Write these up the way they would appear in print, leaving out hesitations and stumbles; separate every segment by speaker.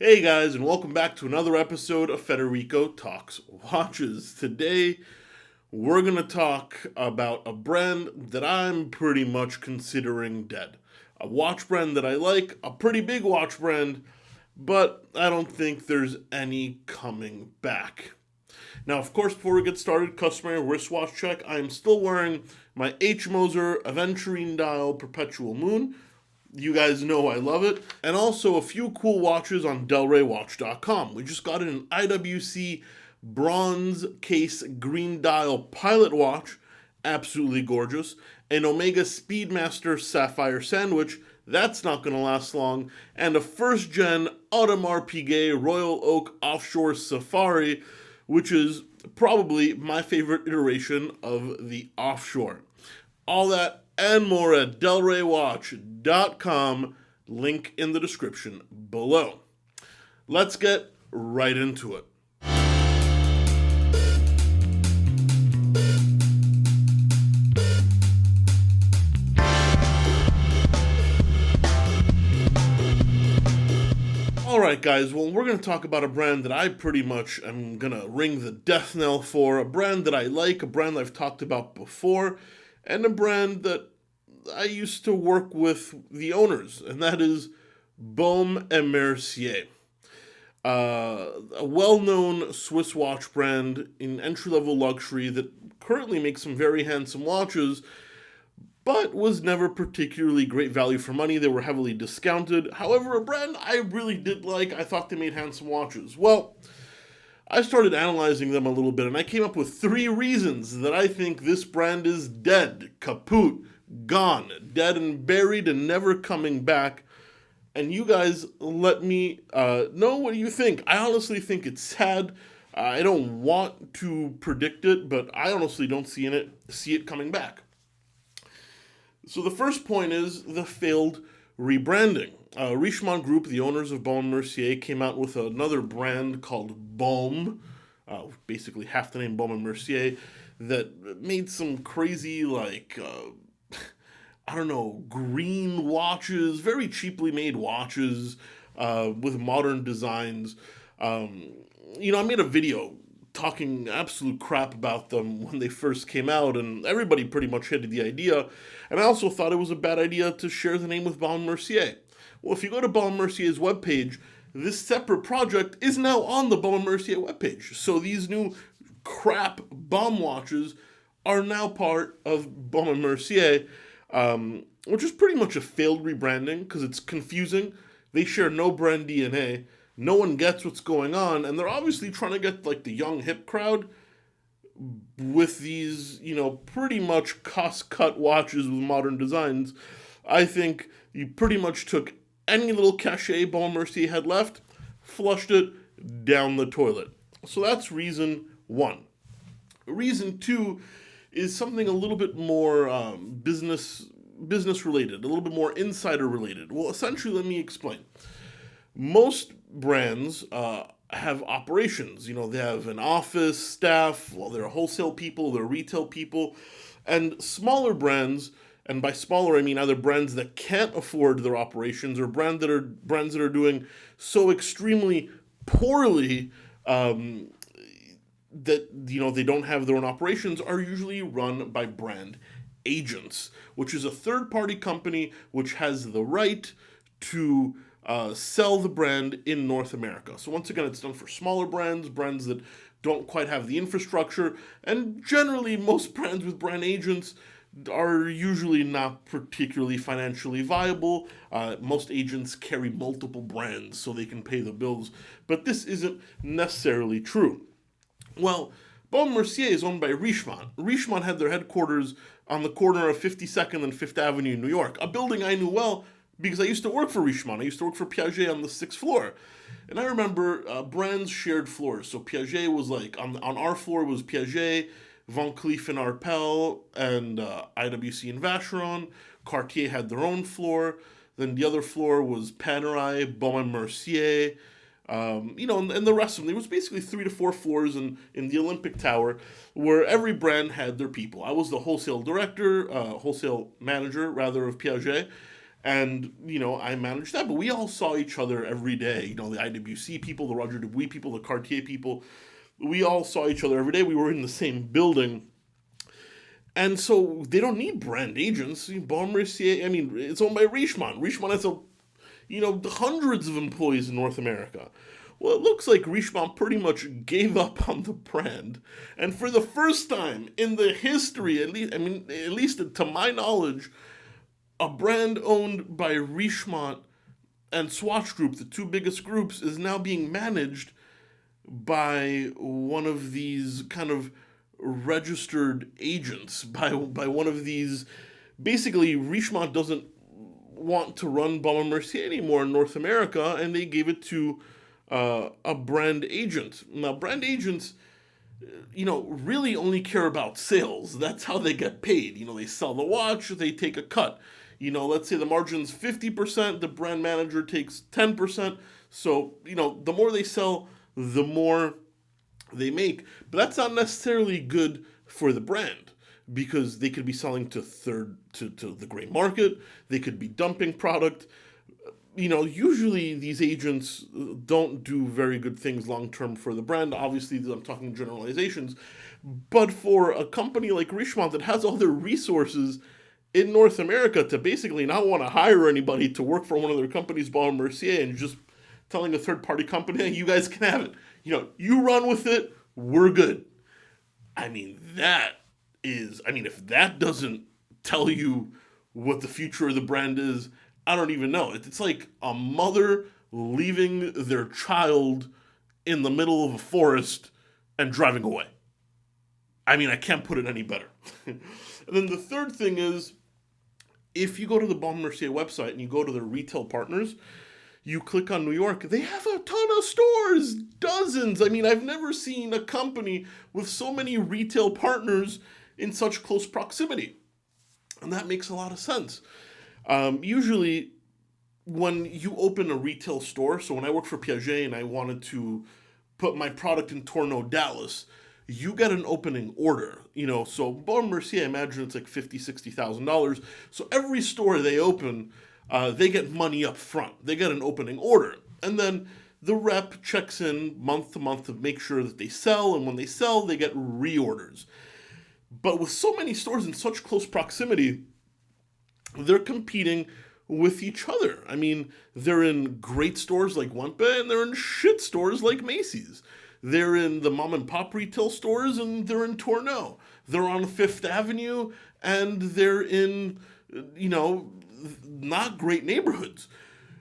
Speaker 1: Hey guys, and welcome back to another episode of Federico Talks Watches. Today, we're going to talk about a brand that I'm pretty much considering dead. A watch brand that I like, a pretty big watch brand, but I don't think there's any coming back. Now, of course, before we get started, customary wristwatch check. I am still wearing my H. Moser Aventurine Dial Perpetual Moon. You guys know I love it. And also a few cool watches on DelReyWatch.com. We just got an IWC bronze case green dial pilot watch. Absolutely gorgeous. An Omega Speedmaster Sapphire Sandwich. That's not going to last long. And a first gen Audemars Piguet Royal Oak Offshore Safari, which is probably my favorite iteration of the offshore. All that and more at DelReyWatch.com, link in the description below. Let's get right into it. Alright guys, well we're going to talk about a brand that I pretty much am going to ring the death knell for, a brand that I like, a brand I've talked about before, and a brand that I used to work with the owners, and that is Baume and Mercier. A well-known Swiss watch brand in entry-level luxury that currently makes some very handsome watches, but was never particularly great value for money. They were heavily discounted. However, a brand I really did like. I thought they made handsome watches. Well, I started analyzing them a little bit, and I came up with 3 reasons that I think this brand is dead, kaput, gone, dead and buried and never coming back. And you guys let me know what you think. I honestly think it's sad. I don't want to predict it, but I honestly don't see it coming back. So the first point is the failed rebranding. Richemont Group, the owners of Baume Mercier, came out with another brand called Baume, basically half the name Baume and Mercier, that made some crazy, I don't know, green watches, very cheaply made watches with modern designs. I made a video talking absolute crap about them when they first came out, and everybody pretty much hated the idea. And I also thought it was a bad idea to share the name with Baume Mercier. Well, if you go to Baume Mercier's webpage, this separate project is now on the Baume Mercier webpage. So these new crap Baume watches are now part of Baume Mercier, which is pretty much a failed rebranding because it's confusing. They share no brand DNA. No one gets what's going on, and they're obviously trying to get like the young hip crowd with these, pretty much cost-cut watches with modern designs. I think you pretty much took any little cachet Baume Mercier had left, flushed it down the toilet. So that's reason 1. Reason 2 is something a little bit more business related, a little bit more insider related. Well, essentially, let me explain. Most brands have operations. They have an office staff. Well, they're wholesale people, they're retail people, and smaller brands. And by smaller, I mean either brands that can't afford their operations or brands that are doing so extremely poorly that they don't have their own operations, are usually run by brand agents, which is a third-party company which has the right to sell the brand in North America. So once again, it's done for smaller brands that don't quite have the infrastructure, and generally most brands with brand agents are usually not particularly financially viable. Most agents carry multiple brands so they can pay the bills, but this isn't necessarily true. Well, Baume Mercier is owned by Richemont. Richemont had their headquarters on the corner of 52nd and 5th Avenue in New York, a building I knew well because I used to work for Richemont. I used to work for Piaget on the 6th floor. And I remember brands shared floors. So Piaget was like, on our floor was Piaget, Van Cleef and Arpels, and IWC and Vacheron. Cartier had their own floor. Then the other floor was Panerai, Baume and Mercier, and the rest of them. There was basically 3 to 4 floors in the Olympic Tower where every brand had their people. I was the wholesale manager, rather, of Piaget. And, I managed that, but we all saw each other every day. The IWC people, the Roger Dubuis people, the Cartier people, we all saw each other every day. We were in the same building. And so they don't need brand agents. Baume Mercier, it's owned by Richemont. Richemont has hundreds of employees in North America. Well, it looks like Richemont pretty much gave up on the brand. And for the first time in the history, at least to my knowledge, a brand owned by Richemont and Swatch Group, the two biggest groups, is now being managed by one of these kind of registered agents, by one of these. Basically, Richemont doesn't want to run Baume Mercier anymore in North America, and they gave it to a brand agent. Now, brand agents, really only care about sales. That's how they get paid. They sell the watch, they take a cut. Let's say the margin's 50%, the brand manager takes 10%. So, the more they sell, the more they make. But that's not necessarily good for the brand, because they could be selling to the gray market. They could be dumping product. Usually these agents don't do very good things long term for the brand. Obviously, I'm talking generalizations. But for a company like Richemont that has all their resources in North America to basically not want to hire anybody to work for one of their companies, Baume Mercier, and just telling a third-party company, hey, you guys can have it. You run with it, we're good. If that doesn't tell you what the future of the brand is, I don't even know. It's like a mother leaving their child in the middle of a forest and driving away. I can't put it any better. And then the third thing is, if you go to the Baume Mercier website and you go to their retail partners, you click on New York, they have a ton of stores, dozens. I've never seen a company with so many retail partners in such close proximity. And that makes a lot of sense. Usually, when you open a retail store, so when I worked for Piaget and I wanted to put my product in Tourneau, Dallas, you get an opening order. So Baume Mercier, I imagine it's like $50,000, $60,000. So every store they open, they get money up front. They get an opening order. And then the rep checks in month to month to make sure that they sell, and when they sell, they get reorders. But with so many stores in such close proximity, they're competing with each other. They're in great stores like Wempe, and they're in shit stores like Macy's. They're in the mom and pop retail stores, and they're in Tourneau. They're on Fifth Avenue, and they're in, not great neighborhoods.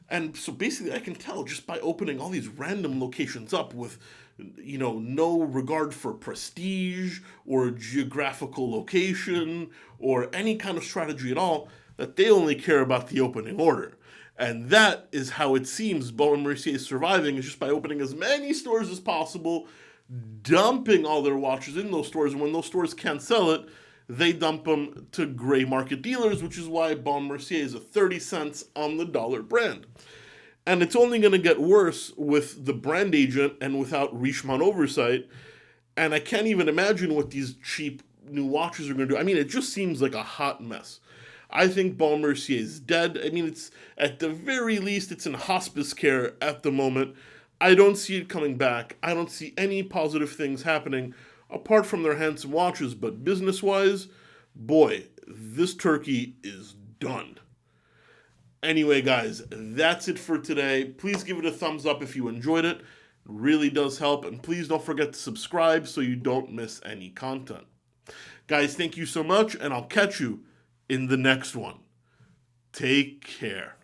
Speaker 1: And so basically I can tell just by opening all these random locations up with, no regard for prestige or geographical location or any kind of strategy at all, that they only care about the opening order. And that is how it seems Baume Mercier is surviving, is just by opening as many stores as possible, dumping all their watches in those stores, and when those stores can't sell it, they dump them to gray market dealers, which is why Baume Mercier is a 30 cents on the dollar brand. And it's only going to get worse with the brand agent and without Richemont oversight. And I can't even imagine what these cheap new watches are going to do. It just seems like a hot mess. I think Baume Mercier is dead. It's at the very least, it's in hospice care at the moment. I don't see it coming back. I don't see any positive things happening apart from their handsome watches. But business-wise, boy, this turkey is done. Anyway, guys, that's it for today. Please give it a thumbs up if you enjoyed it. It really does help. And please don't forget to subscribe so you don't miss any content. Guys, thank you so much, and I'll catch you in the next one. Take care.